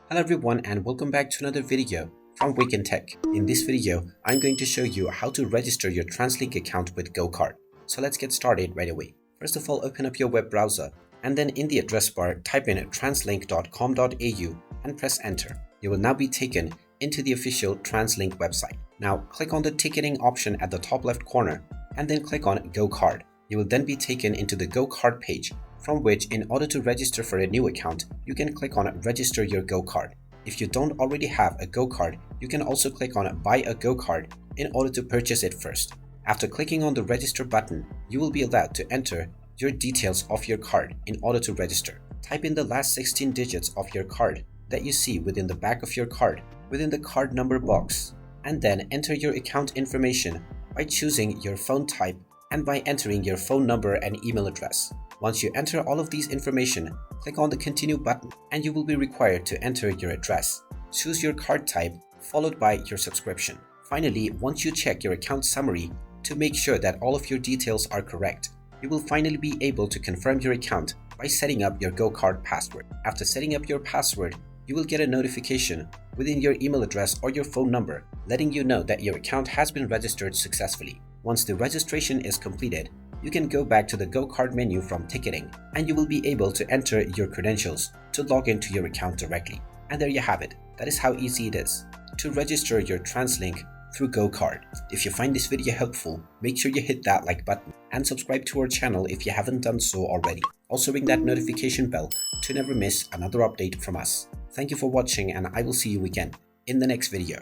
Hello everyone and welcome back to another video from Wake&Tech. In this video, I'm going to show you how to register your Translink account with GoCard. So let's get started right away. First of all, open up your web browser and then in the address bar, type in translink.com.au and press enter. You will now be taken into the official Translink website. Now click on the ticketing option at the top left corner and then click on GoCard. You will then be taken into the GoCard page, from which in order to register for a new account, you can click on register your GoCard. If you don't already have a GoCard, you can also click on buy a GoCard in order to purchase it first. After clicking on the register button, you will be allowed to enter your details of your card in order to register. Type in the last 16 digits of your card that you see within the back of your card within the card number box, and then enter your account information by choosing your phone type and by entering your phone number and email address. Once you enter all of these information, click on the continue button and you will be required to enter your address. Choose your card type followed by your subscription. Finally, once you check your account summary to make sure that all of your details are correct, you will finally be able to confirm your account by setting up your GoCard password. After setting up your password, you will get a notification within your email address or your phone number letting you know that your account has been registered successfully. Once the registration is completed, you can go back to the GoCard menu from ticketing and you will be able to enter your credentials to log into your account directly. And there you have it. That is how easy it is to register your Translink through GoCard. If you find this video helpful, make sure you hit that like button and subscribe to our channel if you haven't done so already. Also ring that notification bell to never miss another update from us. Thank you for watching and I will see you again in the next video.